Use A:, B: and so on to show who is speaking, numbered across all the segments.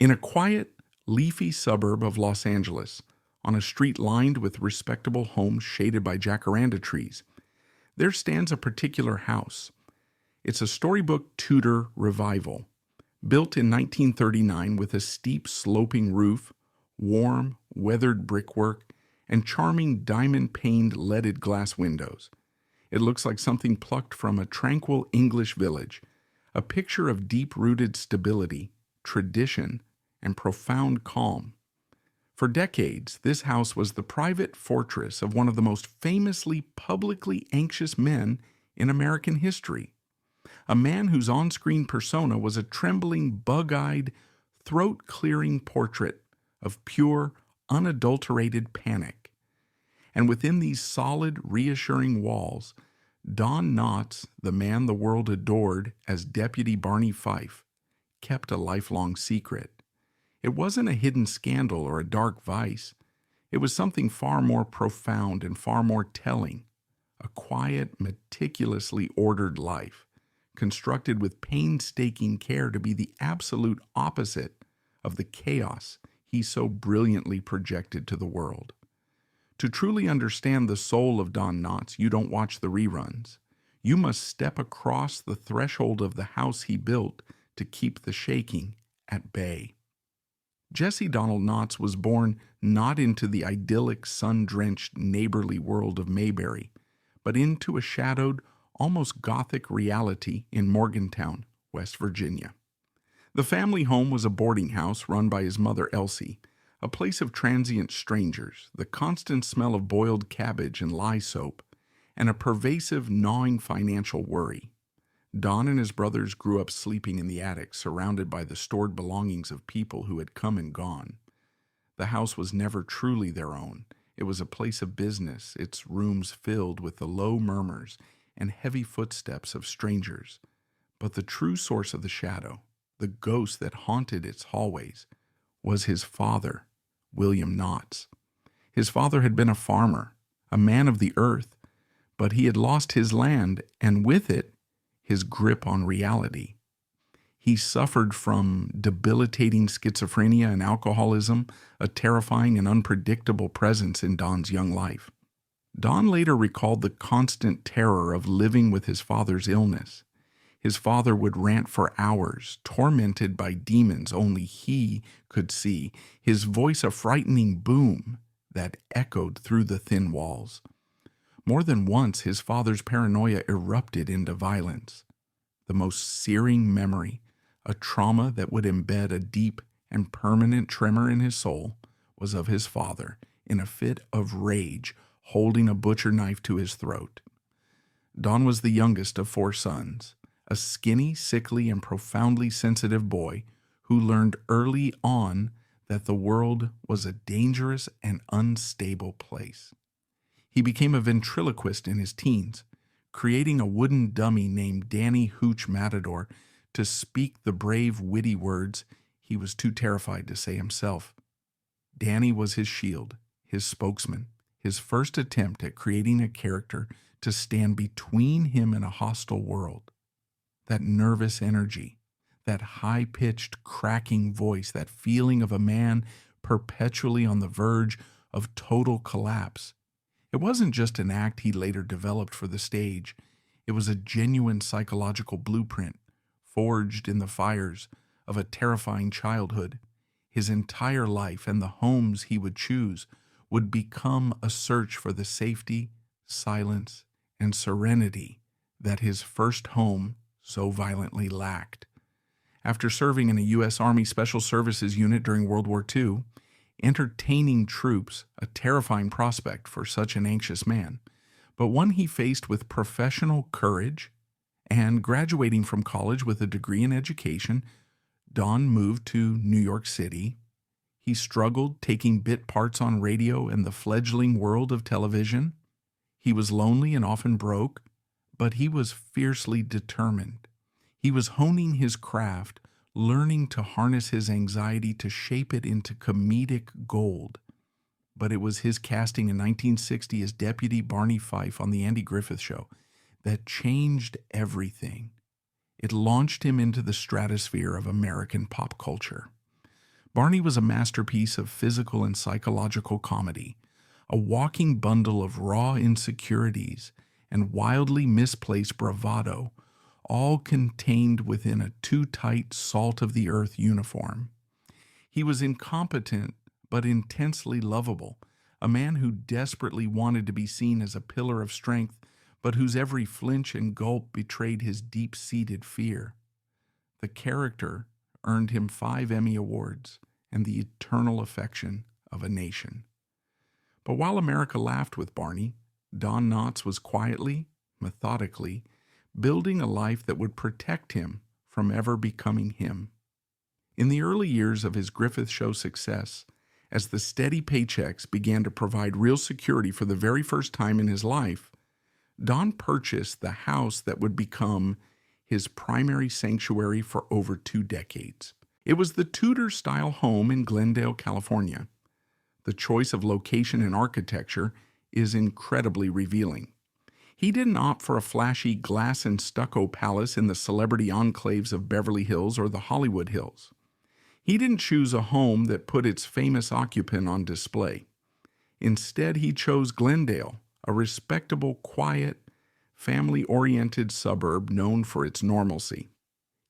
A: In a quiet, leafy suburb of Los Angeles, on a street lined with respectable homes shaded by jacaranda trees, there stands a particular house. It's a storybook Tudor revival, built in 1939 with a steep sloping roof, warm, weathered brickwork, and charming diamond-paned leaded glass windows. It looks like something plucked from a tranquil English village, a picture of deep-rooted stability, tradition, and profound calm. For decades, this house was the private fortress of one of the most famously publicly anxious men in American history, a man whose on-screen persona was a trembling, bug-eyed, throat-clearing portrait of pure, unadulterated panic. And within these solid, reassuring walls, Don Knott, the man the world adored as Deputy Barney Fife, kept a lifelong secret. It wasn't a hidden scandal or a dark vice. It was something far more profound and far more telling. A quiet, meticulously ordered life, constructed with painstaking care to be the absolute opposite of the chaos he so brilliantly projected to the world. To truly understand the soul of Don Knotts, you don't watch the reruns. You must step across the threshold of the house he built to keep the shaking at bay. Jesse Donald Knotts was born not into the idyllic, sun-drenched, neighborly world of Mayberry, but into a shadowed, almost gothic reality in Morgantown, West Virginia. The family home was a boarding house run by his mother Elsie, a place of transient strangers, the constant smell of boiled cabbage and lye soap, and a pervasive, gnawing financial worry. Don and his brothers grew up sleeping in the attic, surrounded by the stored belongings of people who had come and gone. The house was never truly their own. It was a place of business, its rooms filled with the low murmurs and heavy footsteps of strangers. But the true source of the shadow, the ghost that haunted its hallways, was his father, William Knotts. His father had been a farmer, a man of the earth, but he had lost his land, and with it, his grip on reality. He suffered from debilitating schizophrenia and alcoholism, a terrifying and unpredictable presence in Don's young life. Don later recalled the constant terror of living with his father's illness. His father would rant for hours, tormented by demons only he could see, his voice a frightening boom that echoed through the thin walls. More than once, his father's paranoia erupted into violence. The most searing memory, a trauma that would embed a deep and permanent tremor in his soul, was of his father, in a fit of rage, holding a butcher knife to his throat. Don was the youngest of 4 sons, a skinny, sickly, and profoundly sensitive boy who learned early on that the world was a dangerous and unstable place. He became a ventriloquist in his teens, creating a wooden dummy named Danny Hooch Matador to speak the brave, witty words he was too terrified to say himself. Danny was his shield, his spokesman, his first attempt at creating a character to stand between him and a hostile world. That nervous energy, that high-pitched, cracking voice, that feeling of a man perpetually on the verge of total collapse. It wasn't just an act he later developed for the stage. It was a genuine psychological blueprint, forged in the fires of a terrifying childhood. His entire life and the homes he would choose would become a search for the safety, silence, and serenity that his first home so violently lacked. After serving in a U.S. Army Special Services unit during World War II, entertaining troops, a terrifying prospect for such an anxious man, but one he faced with professional courage, and graduating from college with a degree in education, Don moved to New York City. He struggled taking bit parts on radio in the fledgling world of television. He was lonely and often broke, but he was fiercely determined. He was honing his craft, learning to harness his anxiety to shape it into comedic gold. But it was his casting in 1960 as Deputy Barney Fife on The Andy Griffith Show that changed everything. It launched him into the stratosphere of American pop culture. Barney was a masterpiece of physical and psychological comedy, a walking bundle of raw insecurities and wildly misplaced bravado, all contained within a too tight salt-of-the-earth uniform. He was incompetent but intensely lovable, a man who desperately wanted to be seen as a pillar of strength, but whose every flinch and gulp betrayed his deep-seated fear. The character earned him 5 Emmy Awards and the eternal affection of a nation. But while America laughed with Barney, Don Knotts was quietly, methodically, building a life that would protect him from ever becoming him. In the early years of his Griffith Show success, as the steady paychecks began to provide real security for the very first time in his life, Don purchased the house that would become his primary sanctuary for over 2 decades. It was the Tudor-style home in Glendale, California. The choice of location and architecture is incredibly revealing. He didn't opt for a flashy glass and stucco palace in the celebrity enclaves of Beverly Hills or the Hollywood Hills. He didn't choose a home that put its famous occupant on display. Instead, he chose Glendale, a respectable, quiet, family-oriented suburb known for its normalcy.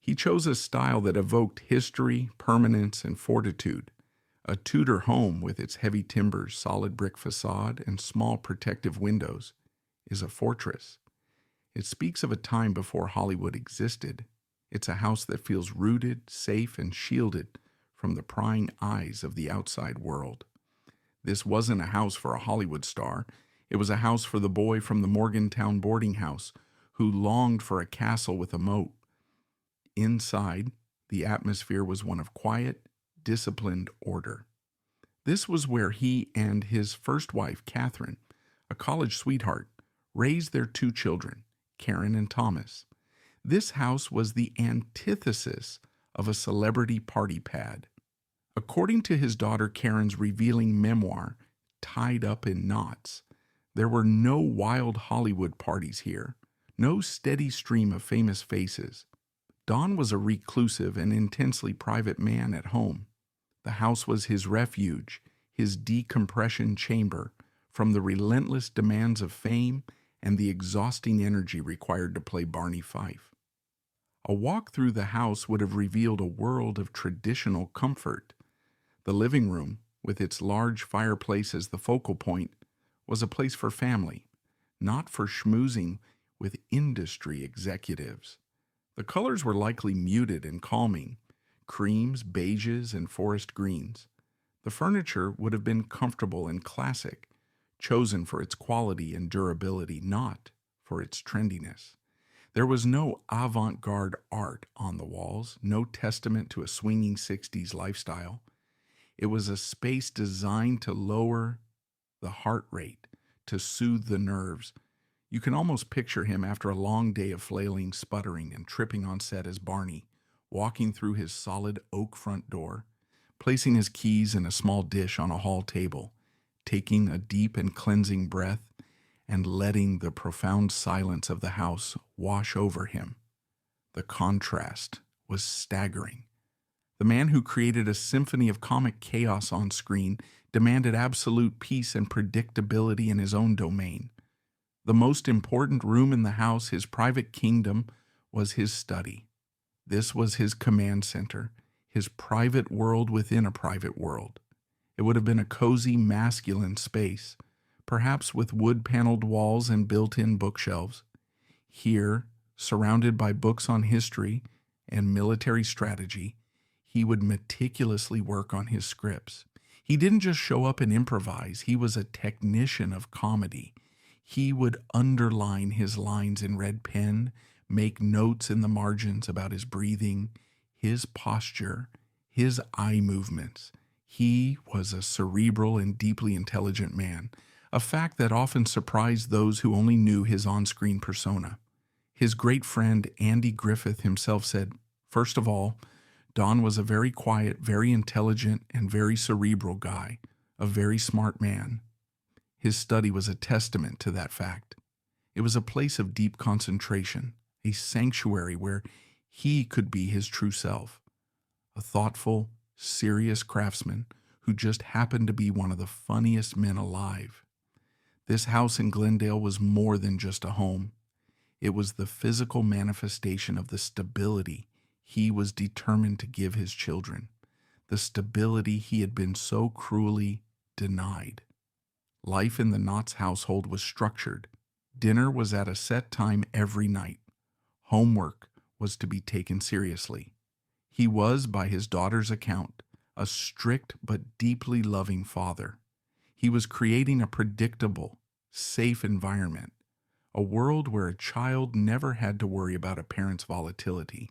A: He chose a style that evoked history, permanence, and fortitude. A Tudor home with its heavy timbers, solid brick facade, and small protective windows is a fortress. It speaks of a time before Hollywood existed. It's a house that feels rooted, safe, and shielded from the prying eyes of the outside world. This wasn't a house for a Hollywood star. It was a house for the boy from the Morgantown boarding house who longed for a castle with a moat. Inside, the atmosphere was one of quiet, disciplined order. This was where he and his first wife, Catherine, a college sweetheart, raised their 2 children, Karen and Thomas. This house was the antithesis of a celebrity party pad. According to his daughter Karen's revealing memoir, Tied Up in Knots, there were no wild Hollywood parties here, no steady stream of famous faces. Don was a reclusive and intensely private man at home. The house was his refuge, his decompression chamber from the relentless demands of fame and the exhausting energy required to play Barney Fife. A walk through the house would have revealed a world of traditional comfort. The living room, with its large fireplace as the focal point, was a place for family, not for schmoozing with industry executives. The colors were likely muted and calming, creams, beiges, and forest greens. The furniture would have been comfortable and classic, chosen for its quality and durability, not for its trendiness. There was no avant-garde art on the walls, no testament to a swinging 60s lifestyle. It was a space designed to lower the heart rate, to soothe the nerves. You can almost picture him after a long day of flailing, sputtering, and tripping on set as Barney, walking through his solid oak front door, placing his keys in a small dish on a hall table, taking a deep and cleansing breath, and letting the profound silence of the house wash over him. The contrast was staggering. The man who created a symphony of comic chaos on screen demanded absolute peace and predictability in his own domain. The most important room in the house, his private kingdom, was his study. This was his command center, his private world within a private world. It would have been a cozy, masculine space, perhaps with wood-paneled walls and built-in bookshelves. Here, surrounded by books on history and military strategy, he would meticulously work on his scripts. He didn't just show up and improvise. He was a technician of comedy. He would underline his lines in red pen, make notes in the margins about his breathing, his posture, his eye movements. He was a cerebral and deeply intelligent man, a fact that often surprised those who only knew his on-screen persona. His great friend Andy Griffith himself said, "First of all, Don was a very quiet, very intelligent, and very cerebral guy, a very smart man." His study was a testament to that fact. It was a place of deep concentration, a sanctuary where he could be his true self, a thoughtful, serious craftsman who just happened to be one of the funniest men alive. This house in Glendale was more than just a home. It was the physical manifestation of the stability he was determined to give his children, the stability he had been so cruelly denied. Life in the Knott's household was structured. Dinner was at a set time every night. Homework was to be taken seriously. He was, by his daughter's account, a strict but deeply loving father. He was creating a predictable, safe environment, a world where a child never had to worry about a parent's volatility.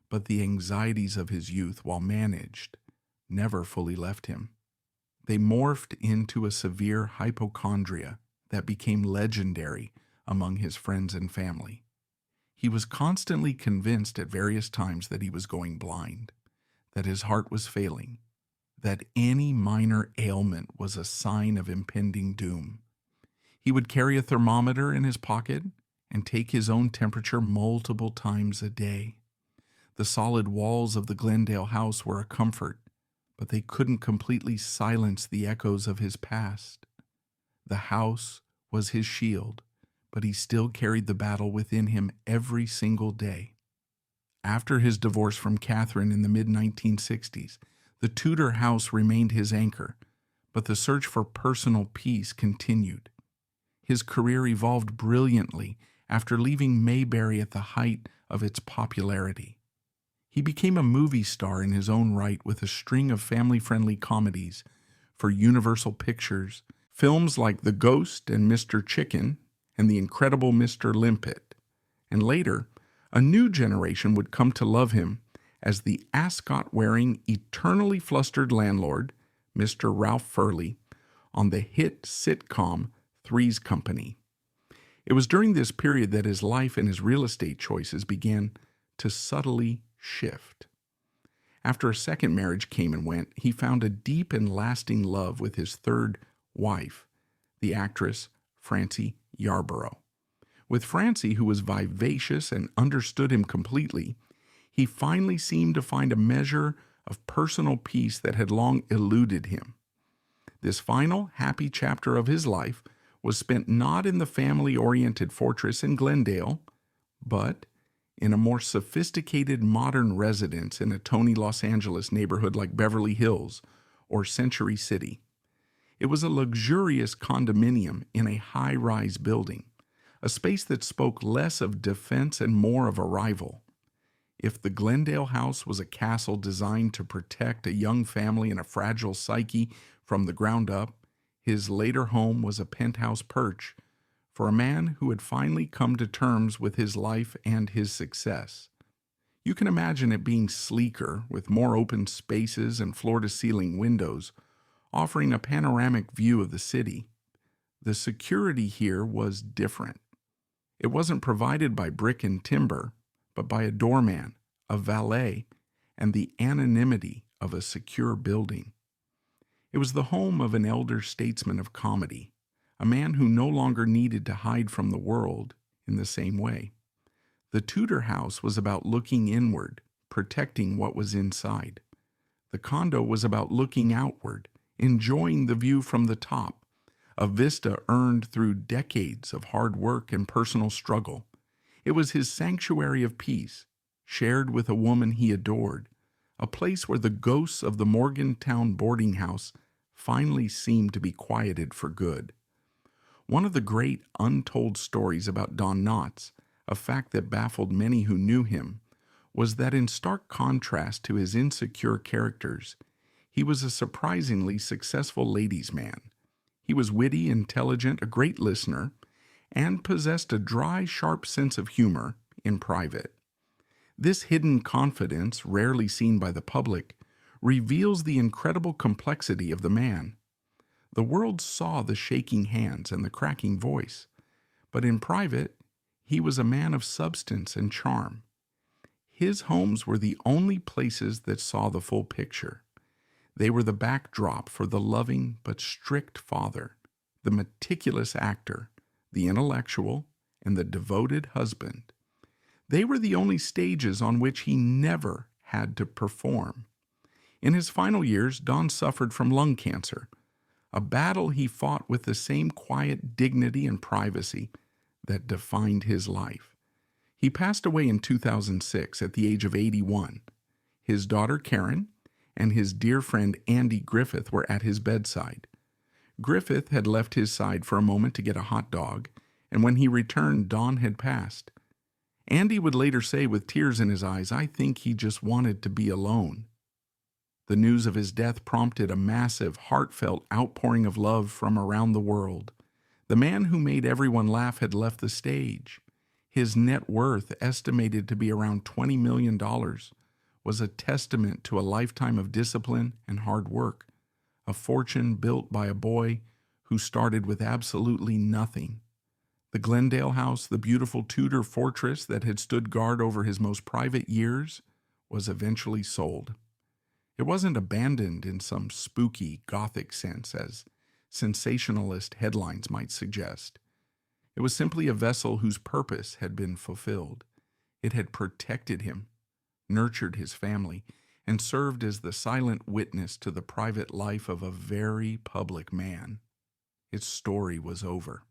A: But the anxieties of his youth, while managed, never fully left him. They morphed into a severe hypochondria that became legendary among his friends and family. He was constantly convinced at various times that he was going blind, that his heart was failing, that any minor ailment was a sign of impending doom. He would carry a thermometer in his pocket and take his own temperature multiple times a day. The solid walls of the Glendale house were a comfort, but they couldn't completely silence the echoes of his past. The house was his shield, but he still carried the battle within him every single day. After his divorce from Catherine in the mid-1960s, the Tudor house remained his anchor, but the search for personal peace continued. His career evolved brilliantly after leaving Mayberry at the height of its popularity. He became a movie star in his own right with a string of family-friendly comedies for Universal Pictures, films like The Ghost and Mr. Chicken and The Incredible Mr. Limpet. And later, a new generation would come to love him as the ascot-wearing, eternally flustered landlord, Mr. Ralph Furley, on the hit sitcom Three's Company. It was during this period that his life and his real estate choices began to subtly shift. After a second marriage came and went, he found a deep and lasting love with his third wife, the actress Francie Yarborough. With Francie, who was vivacious and understood him completely, he finally seemed to find a measure of personal peace that had long eluded him. This final, happy chapter of his life was spent not in the family-oriented fortress in Glendale, but in a more sophisticated modern residence in a Tony Los Angeles neighborhood like Beverly Hills or Century City. It was a luxurious condominium in a high-rise building, a space that spoke less of defense and more of arrival. If the Glendale house was a castle designed to protect a young family and a fragile psyche from the ground up, his later home was a penthouse perch for a man who had finally come to terms with his life and his success. You can imagine it being sleeker, with more open spaces and floor-to-ceiling windows, offering a panoramic view of the city. The security here was different. It wasn't provided by brick and timber, but by a doorman, a valet, and the anonymity of a secure building. It was the home of an elder statesman of comedy, a man who no longer needed to hide from the world in the same way. The Tudor house was about looking inward, protecting what was inside. The condo was about looking outward, enjoying the view from the top, a vista earned through decades of hard work and personal struggle. It was his sanctuary of peace, shared with a woman he adored, a place where the ghosts of the Morgantown boarding house finally seemed to be quieted for good. One of the great untold stories about Don Knotts, a fact that baffled many who knew him, was that in stark contrast to his insecure characters, he was a surprisingly successful ladies' man. He was witty, intelligent, a great listener, and possessed a dry, sharp sense of humor in private. This hidden confidence, rarely seen by the public, reveals the incredible complexity of the man. The world saw the shaking hands and the cracking voice, but in private, he was a man of substance and charm. His homes were the only places that saw the full picture. They were the backdrop for the loving but strict father, the meticulous actor, the intellectual, and the devoted husband. They were the only stages on which he never had to perform. In his final years, Don suffered from lung cancer, a battle he fought with the same quiet dignity and privacy that defined his life. He passed away in 2006 at the age of 81. His daughter Karen and his dear friend Andy Griffith were at his bedside. Griffith had left his side for a moment to get a hot dog, and when he returned, Don had passed. Andy would later say with tears in his eyes, "I think he just wanted to be alone." The news of his death prompted a massive, heartfelt outpouring of love from around the world. The man who made everyone laugh had left the stage. His net worth, estimated to be around $20 million, was a testament to a lifetime of discipline and hard work, a fortune built by a boy who started with absolutely nothing. The Glendale house, the beautiful Tudor fortress that had stood guard over his most private years, was eventually sold. It wasn't abandoned in some spooky, Gothic sense, as sensationalist headlines might suggest. It was simply a vessel whose purpose had been fulfilled. It had protected him, nurtured his family, and served as the silent witness to the private life of a very public man. Its story was over.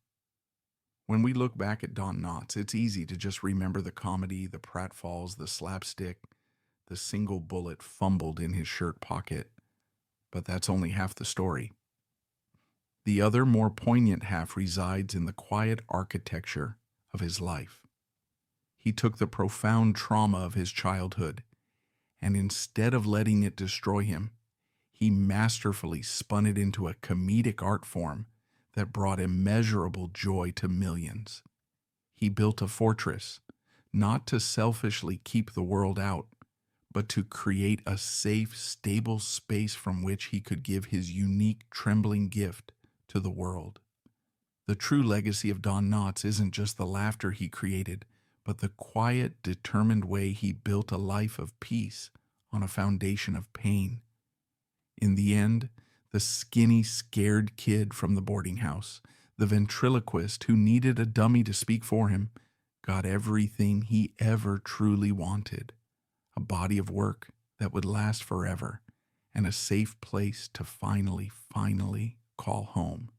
A: When we look back at Don Knotts, it's easy to just remember the comedy, the pratfalls, the slapstick, the single bullet fumbled in his shirt pocket. But that's only half the story. The other, more poignant half resides in the quiet architecture of his life. He took the profound trauma of his childhood, and instead of letting it destroy him, he masterfully spun it into a comedic art form that brought immeasurable joy to millions. He built a fortress, not to selfishly keep the world out, but to create a safe, stable space from which he could give his unique, trembling gift to the world. The true legacy of Don Knotts isn't just the laughter he created, but the quiet, determined way he built a life of peace on a foundation of pain. In the end, the skinny, scared kid from the boarding house, the ventriloquist who needed a dummy to speak for him, got everything he ever truly wanted: a body of work that would last forever, and a safe place to finally call home.